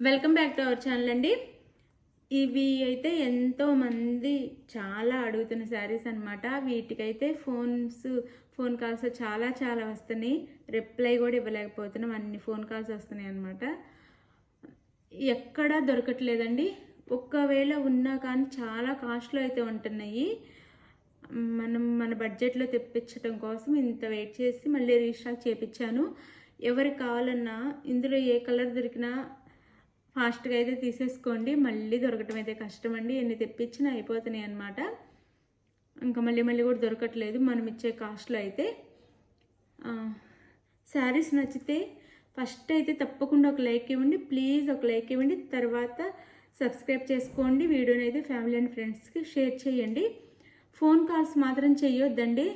Welcome back to our channel అండి. ఇవి అయితే ఎంతోమంది చాలా అడుగుతున్న శారీస్ అనమాట. వీటికైతే ఫోన్ కాల్స్ చాలా చాలా వస్తున్నాయి. రిప్లై కూడా ఇవ్వలేకపోతున్నాం, అన్ని ఫోన్ కాల్స్ వస్తున్నాయి అనమాట. ఎక్కడా దొరకట్లేదండి. ఒక్కవేళ ఉన్నా కానీ చాలా కాస్ట్లో అయితే ఉంటున్నాయి. మన బడ్జెట్లో తెప్పించడం కోసం ఇంత వెయిట్ చేసి మళ్ళీ రీస్టాక్ చేయించాను. ఎవరికి కావాలన్నా ఇందులో ఏ కలర్ దొరికినా ఫాస్ట్గా అయితే తీసేసుకోండి. మళ్ళీ దొరకటం అయితే కష్టం అండి. ఎన్ని తెప్పించినా అయిపోతున్నాయి అన్నమాట. ఇంకా మళ్ళీ కూడా దొరకట్లేదు మనం ఇచ్చే కాస్ట్లో అయితే. శారీస్ నచ్చితే ఫస్ట్ అయితే తప్పకుండా ఒక లైక్ ఇవ్వండి, ప్లీజ్ ఒక లైక్ ఇవ్వండి. తర్వాత సబ్స్క్రైబ్ చేసుకోండి. వీడియోని అయితే ఫ్యామిలీ అండ్ ఫ్రెండ్స్కి షేర్ చేయండి. ఫోన్ కాల్స్ మాత్రం చేయొద్దండి.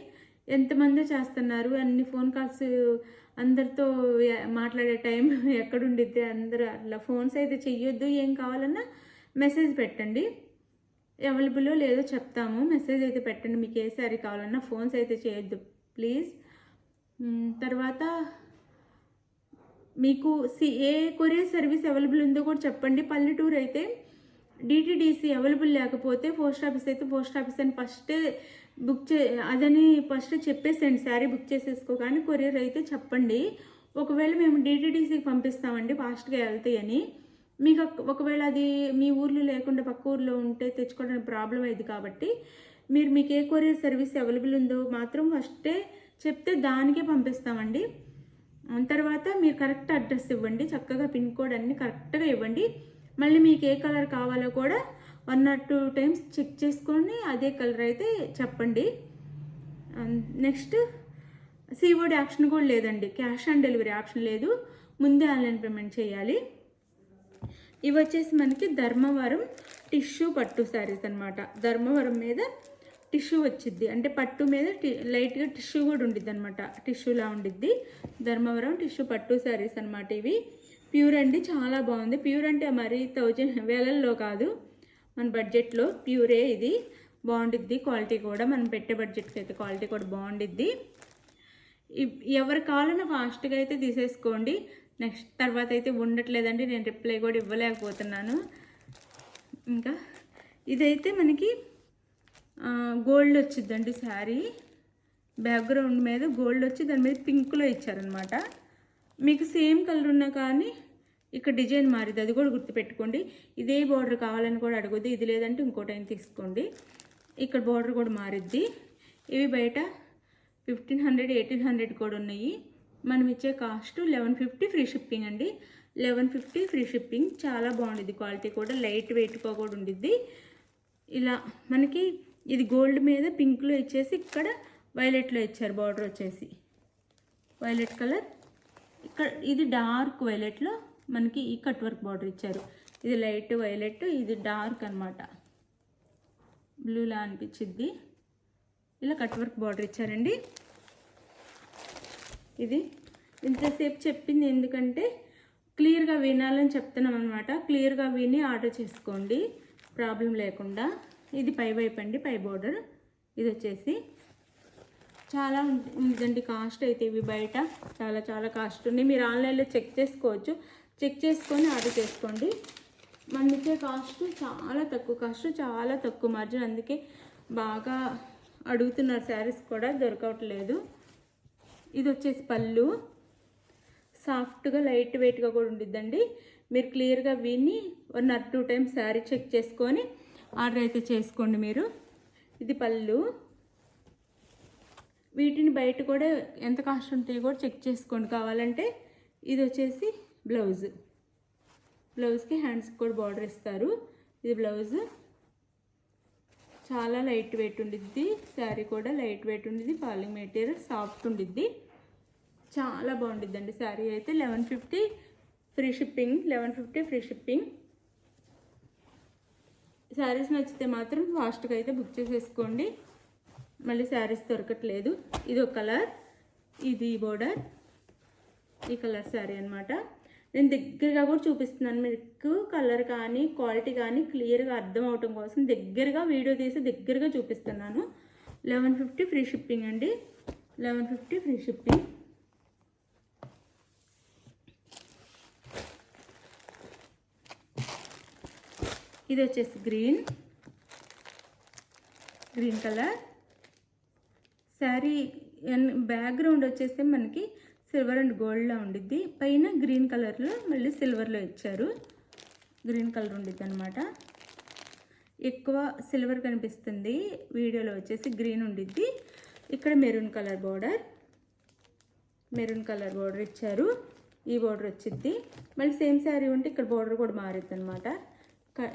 ఎంతమంది చేస్తున్నారు, అన్ని ఫోన్ కాల్స్ అందరితో మాట్లాడే టైం ఎక్కడుండిద్ది. అందరూ అట్లా ఫోన్స్ అయితే చెయ్యొద్దు. ఏం కావాలన్నా మెసేజ్ పెట్టండి, అవైలబుల్లో లేదో చెప్తాము. మెసేజ్ అయితే పెట్టండి. మీకు ఏ శారీ కావాలన్నా ఫోన్స్ అయితే చేయొద్దు ప్లీజ్. తర్వాత మీకు ఏ కొరియర్ సర్వీస్ అవైలబుల్ ఉందో కూడా చెప్పండి. పల్లెటూరు అయితే డిటిడిసి అవైలబుల్ లేకపోతే పోస్ట్ ఆఫీస్ అయితే పోస్ట్ ఆఫీస్ అని ఫస్ట్ అదని ఫస్ట్ చెప్పేసండి, శారీ బుక్ చేసేసుకో. కానీ కొరియర్ అయితే చెప్పండి. ఒకవేళ మేము డిటిడిసికి పంపిస్తామండి ఫాస్ట్గా వెళ్తాయని. మీకు ఒకవేళ అది మీ ఊర్లో లేకుండా పక్క ఊర్లో ఉంటే తెచ్చుకోవడానికి ప్రాబ్లం అయింది. కాబట్టి మీకు ఏ కొరియర్ సర్వీస్ అవైలబుల్ ఉందో మాత్రం ఫస్టే చెప్తే దానికే పంపిస్తామండి. తర్వాత మీరు కరెక్ట్ అడ్రస్ ఇవ్వండి, చక్కగా పిన్ కోడ్ అన్నీ కరెక్ట్గా ఇవ్వండి. మళ్ళీ మీకు ఏ కలర్ కావాలో కూడా 1 or 2 times చెక్ చేసుకొని అదే కలర్ అయితే చెప్పండి. నెక్స్ట్ సిఓడి ఆప్షన్ కూడా లేదండి, క్యాష్ ఆన్ డెలివరీ ఆప్షన్ లేదు, ముందే ఆన్లైన్ పేమెంట్ చేయాలి. ఇవి వచ్చేసి మనకి ధర్మవరం టిష్యూ పట్టు శారీస్ అనమాట. ధర్మవరం మీద టిష్యూ వచ్చిద్ది, అంటే పట్టు మీద లైట్గా టిష్యూ కూడా ఉండిద్ది అనమాట, టిష్యూలా ఉండిద్ది. ధర్మవరం టిష్యూ పట్టు శారీస్ అనమాట. ఇవి ప్యూర్ అండి, చాలా బాగుంది. ప్యూర్ అంటే మరీ 1000 వేలల్లో కాదు, మన బడ్జెట్లో ప్యూరే. ఇది బాగుండిద్ది, క్వాలిటీ కూడా మనం పెట్టే బడ్జెట్కి అయితే క్వాలిటీ కూడా బాగుండిద్ది. ఎవరు కావాలన్నా ఫాస్ట్గా అయితే తీసేసుకోండి. నెక్స్ట్ తర్వాత అయితే ఉండట్లేదండి, నేను రిప్లై కూడా ఇవ్వలేకపోతున్నాను. ఇంకా ఇదైతే మనకి గోల్డ్ వచ్చిద్దండి శారీ. బ్యాక్గ్రౌండ్ మీద గోల్డ్ వచ్చి దాని మీద పింక్లో ఇచ్చారనమాట. మీకు సేమ్ కలర్ ఉన్నా కానీ ఇక్కడ డిజైన్ మారిద్ది, అది కూడా గుర్తుపెట్టుకోండి. ఇదే బార్డర్ కావాలని కూడా అడగొద్దు, ఇది లేదంటే ఇంకోటి అయినా తీసుకోండి. ఇక్కడ బార్డర్ కూడా మారిద్ది. ఇవి బయట 1500, 1800 కూడా ఉన్నాయి. మనం ఇచ్చే కాస్ట్ 1150 ఫ్రీ షిప్పింగ్ అండి. 1150 ఫ్రీ షిప్పింగ్. చాలా బాగుండిద్ది, క్వాలిటీ కూడా లైట్ వెయిట్గా కూడా ఉండిద్ది. ఇలా మనకి ఇది గోల్డ్ మీద పింక్లో ఇచ్చేసి ఇక్కడ వైలెట్లో ఇచ్చారు, బార్డర్ వచ్చేసి వైలెట్ కలర్. ఇక్కడ ఇది డార్క్ వైలెట్లో మనకి ఈ కట్ వర్క్ బార్డర్ ఇచ్చారు. ఇది లైట్ వైలెట్, ఇది డార్క్ అనమాట, బ్లూలా అనిపించింది. ఇలా కట్ వర్క్ బార్డర్ ఇచ్చారండి. ఇది ఇంతసేపు చెప్పింది ఎందుకంటే క్లియర్గా వినాలని చెప్తున్నాం అనమాట. క్లియర్గా విని ఆర్డర్ చేసుకోండి ప్రాబ్లం లేకుండా. ఇది పై వైపు అండి, పై బార్డర్. ఇది వచ్చేసి చాలా ఉందండి కాస్ట్ అయితే. ఇవి బయట చాలా చాలా కాస్ట్ ఉంది. మీరు ఆన్లైన్లో చెక్ చేసుకోవచ్చు, చెక్ చేసుకొని ఆర్డర్ చేసుకోండి. మనం ఇచ్చే కాస్ట్ చాలా తక్కువ కాస్ట్, చాలా తక్కువ మార్జిన్. అందుకే బాగా అడుగుతున్నారు, శారీస్ కూడా దొరకట్లేదు. ఇది వచ్చేసి పళ్ళు, సాఫ్ట్గా లైట్ వెయిట్గా కూడా ఉండిద్దండి. మీరు క్లియర్గా విని 1 or 2 times శారీ చెక్ చేసుకొని ఆర్డర్ అయితే చేసుకోండి మీరు. ఇది పళ్ళు. వీటిని బయట కూడా ఎంత కాస్ట్ ఉంటాయో కూడా చెక్ చేసుకోండి కావాలంటే. ఇది వచ్చేసి బ్లౌజ్, బ్లౌజ్కి హ్యాండ్స్కి కూడా బార్డర్ ఇస్తారు. ఇది బ్లౌజ్. చాలా లైట్ వెయిట్ ఉండిద్ది శారీ కూడా, లైట్ వెయిట్ ఉండిద్ది. ఫాలింగ్ మెటీరియల్ సాఫ్ట్ ఉండిద్ది, చాలా బాగుండిద్దండి శారీ అయితే. 1150 free shipping, 1150 free shipping. Saris నచ్చితే మాత్రం ఫాస్ట్గా అయితే బుక్ చేసేసుకోండి, మళ్ళీ శారీస్ దొరకట్లేదు. ఇది ఒక కలర్, ఇది బోర్డర్, ఈ కలర్ శారీ అనమాట. నేను దగ్గరగా కూడా చూపిస్తున్నాను మీకు, కలర్ కానీ క్వాలిటీ కానీ క్లియర్గా అర్థం అవటం కోసం దగ్గరగా వీడియో తీసి దగ్గరగా చూపిస్తున్నాను. 1150 ఫ్రీ షిప్పింగ్ అండి, 1150 ఫ్రీ షిప్పింగ్. ఇది వచ్చేసి గ్రీన్ కలర్ శారీ. బ్యాక్గ్రౌండ్ వచ్చేసి మనకి సిల్వర్ అండ్ గోల్డ్లో ఉండిద్ది. పైన గ్రీన్ కలర్లో మళ్ళీ సిల్వర్లో ఇచ్చారు. గ్రీన్ కలర్ ఉండిద్ది అనమాట. ఎక్కువ సిల్వర్ కనిపిస్తుంది, వీడియోలో వచ్చేసి గ్రీన్ ఉండిద్ది. ఇక్కడ మెరూన్ కలర్ బోర్డర్ ఇచ్చారు. ఈ బోర్డర్ వచ్చిద్ది. మళ్ళీ సేమ్ శారీ ఉంటే ఇక్కడ బోర్డర్ కూడా మారుద్ది అనమాట.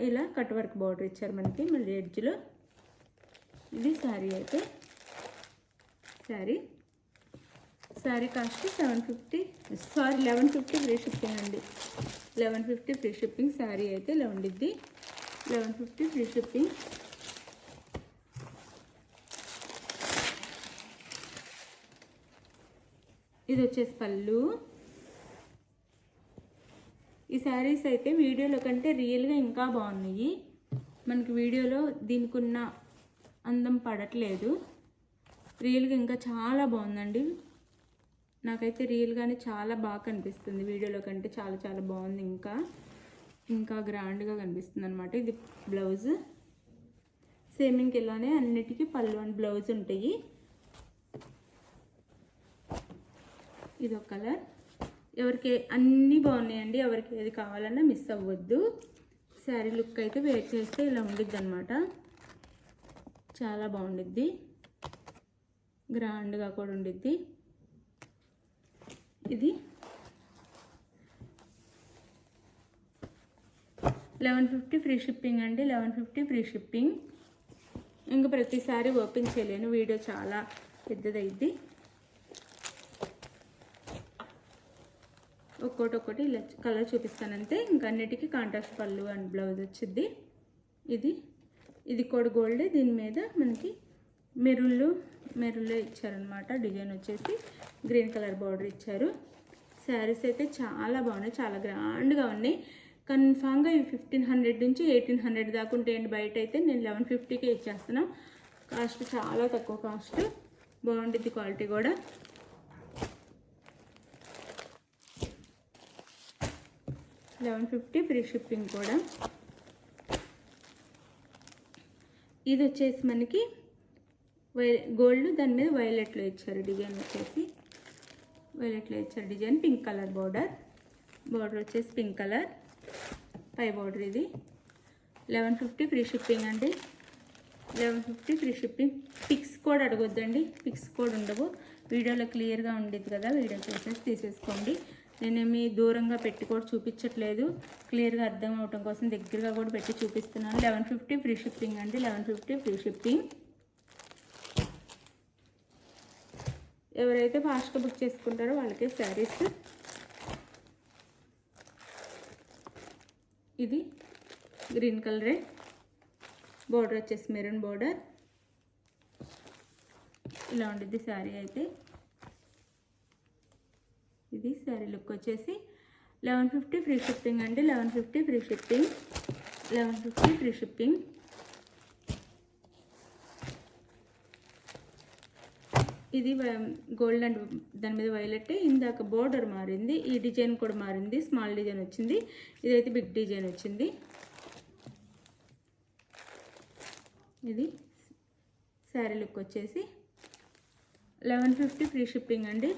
ఇలా కట్ వర్క్ బోర్డర్ ఇచ్చారు మనకి మళ్ళీ ఎడ్జ్లో. ఇది శారీ అయితే శారీ కాస్ట్ 1150 ఫ్రీ షిప్పింగ్ అండి. 1150 ఫ్రీ షిప్పింగ్. శారీ అయితే ఇలా ఉండిద్ది. 1150 ఫ్రీ షిప్పింగ్. ఇది వచ్చేసి పళ్ళు. ఈ శారీస్ అయితే వీడియోలో కంటే రియల్గా ఇంకా బాగున్నాయి. మనకి వీడియోలో దీనికి ఉన్న అందం పడట్లేదు. రియల్గా ఇంకా చాలా బాగుందండి. నాకైతే రియల్గానే చాలా బాగా కనిపిస్తుంది. వీడియోలో కంటే చాలా చాలా బాగుంది. ఇంకా గ్రాండ్గా కనిపిస్తుంది అనమాట. ఇది బ్లౌజ్. సేమ్ ఇంకెలానే అన్నిటికీ పళ్ళు అండ్ బ్లౌజ్ ఉంటాయి. ఇది ఒక కలర్. ఎవరికి అన్నీ బాగున్నాయండి. ఎవరికి ఏది కావాలన్నా మిస్ అవ్వద్దు. శారీ లుక్ అయితే వేర్ చేస్తే ఇలా ఉండిద్ది అనమాట. చాలా బాగుండిద్ది. గ్రాండ్గా కూడా ఉండిద్ది. ఇది 1150 ఫ్రీ షిప్పింగ్ అండి. 1150 ఫ్రీ షిప్పింగ్. ఇంకా ప్రతిసారి ఓపెన్ చేయలేను, వీడియో చాలా పెద్దదైద్ది. ఒక్కొక్కటి ఇలా కలర్ చూపిస్తానంతే. ఇంకా అన్నిటికీ కాంట్రాస్ట్ పళ్ళు అండ్ బ్లౌజ్ వచ్చింది. ఇది కూడా గోల్డ్. దీని మీద మనకి మెరూన్లో ఇచ్చారనమాట. డిజైన్ వచ్చేసి గ్రీన్ కలర్ బార్డర్ ఇచ్చారు. శారీస్ అయితే చాలా బాగున్నాయి, చాలా గ్రాండ్గా ఉన్నాయి. కన్ఫామ్గా ఇవి 1500 నుంచి 1800 దాకా ఉంటాయండి. బయట అయితే నేను 1150కే ఇచ్చేస్తున్నాను. కాస్ట్ చాలా తక్కువ కాస్ట్. బాగుంటుంది క్వాలిటీ కూడా. $1150 ఫ్రీ షిప్పింగ్ కూడా. ఇది వచ్చేసి మనకి గోల్డ్, దాని మీద వైలెట్లో ఇచ్చారు డిజైన్. వచ్చేసి వైలెట్లో ఇచ్చారు డిజైన్. పింక్ కలర్ బార్డర్ వచ్చేసి పింక్ కలర్. పై బార్డర్. ఇది 1150 ఫ్రీ షిప్పింగ్ అండి. 1150 ఫ్రీ షిప్పింగ్. పిక్స్ కోడ్ అడగొద్దండి, పిక్స్ కోడ్ ఉండవు. వీడియోలో క్లియర్గా ఉండేది కదా, వీడియో చేసేసి తీసేసుకోండి. నేనేమి దూరంగా పెట్టి కూడా చూపించట్లేదు, క్లియర్గా అర్థం అవటం కోసం దగ్గరగా కూడా పెట్టి చూపిస్తున్నాను. 1150 ఫ్రీ షిప్పింగ్ అండి. 1150 ఫ్రీ షిప్పింగ్. ఎవరైతే ఫాస్ట్గా బుక్ చేసుకుంటారో వాళ్ళకే శారీస్. ఇది గ్రీన్ కలరే. బోర్డర్ వచ్చేసి మెరూన్ బోర్డర్. ఇలా ఉంటుంది శారీ అయితే. ఇది శారీ లుక్ వచ్చేసి 1150 ఫ్రీ షిప్పింగ్ అండి. 1150 ఫ్రీ షిప్పింగ్. 1150 free shipping. ఇది గోల్డ్ అండ్ దాని మీద వైలెట్. ఇందాక బోర్డర్ మారింది, ఈ డిజైన్ కూడా మారింది. స్మాల్ డిజైన్ వచ్చింది, ఇదైతే బిగ్ డిజైన్ వచ్చింది. ఇది శారీ లుక్ వచ్చేసి 1150 ఫ్రీ షిప్పింగ్ అండి.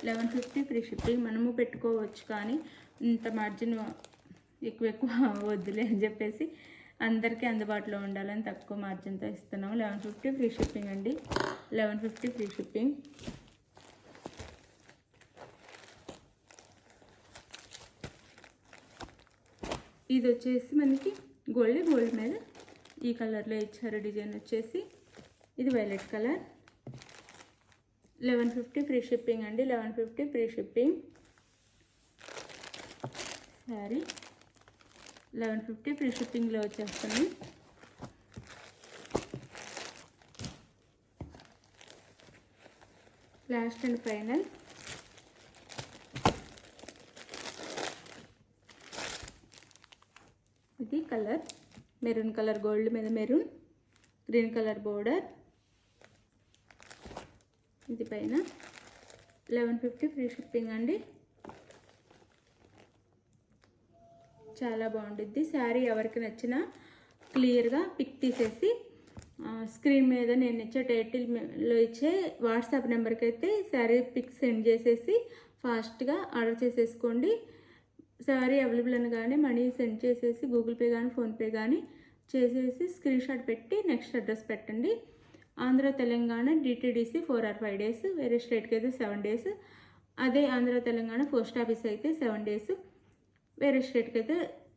1150 ఫ్రీ షిప్పింగ్. మనము పెట్టుకోవచ్చు, కానీ ఇంత మార్జిన్ ఎక్కువ వద్దులే అని చెప్పేసి అందరికీ అందుబాటులో ఉండాలని తక్కువ మార్జిన్తో ఇస్తున్నాము. 1150 ఫ్రీ షిప్పింగ్ అండి. 1150 ఫ్రీ షిప్పింగ్. ఇది వచ్చేసి మనకి గోల్డ్ మీద ఈ కలర్లో ఇచ్చారు డిజైన్ వచ్చేసి. ఇది వైలెట్ కలర్. 1150 ఫ్రీ షిప్పింగ్ అండి. 1150 ఫ్రీ షిప్పింగ్. సారీ 1150 ఫ్రీ షిప్పింగ్లో వచ్చేస్తుంది. లాస్ట్ అండ్ ఫైనల్ ఇది కలర్ మెరూన్ కలర్, గోల్డ్ మీద మెరూన్, గ్రీన్ కలర్ బోర్డర్. ఇది పైన 1150 ఫ్రీ షిప్పింగ్ అండి. చాలా బాగుంటుంది. శారీ ఎవరికి నచ్చినా క్లియర్గా పిక్ తీసేసి స్క్రీన్ మీద నేను ఇచ్చే టైటిల్లో ఇచ్చే వాట్సాప్ నెంబర్కి అయితే శారీ పిక్ సెండ్ చేసేసి ఫాస్ట్గా ఆర్డర్ చేసేసుకోండి. శారీ అవైలబుల్ అని కానీ మనీ సెండ్ చేసేసి గూగుల్ పే కానీ ఫోన్పే కానీ చేసేసి స్క్రీన్ షాట్ పెట్టి నెక్స్ట్ అడ్రస్ పెట్టండి. Andhra Telangana DTDC 4 or 5 days, వేరే స్టేట్కి అయితే 7 days. అదే ఆంధ్ర తెలంగాణ పోస్ట్ ఆఫీస్ అయితే 7 days, వేరే స్టేట్కి అయితే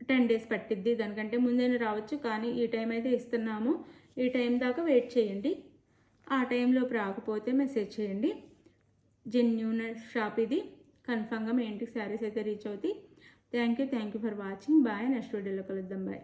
10 days పట్టిద్ది. దానికంటే ముందైనా రావచ్చు, కానీ ఈ టైం అయితే ఇస్తున్నాము. ఈ టైం దాకా వెయిట్ చేయండి. ఆ టైంలోపు రాకపోతే మెసేజ్ చేయండి. జెన్యూన్ షాప్ ఇది, కన్ఫామ్గా మీ ఇంటికి శారీస్ అయితే రీచ్ అవుతాయి. Thank you for watching. Bye. Next వీడియోలో కలుద్దాం. బాయ్.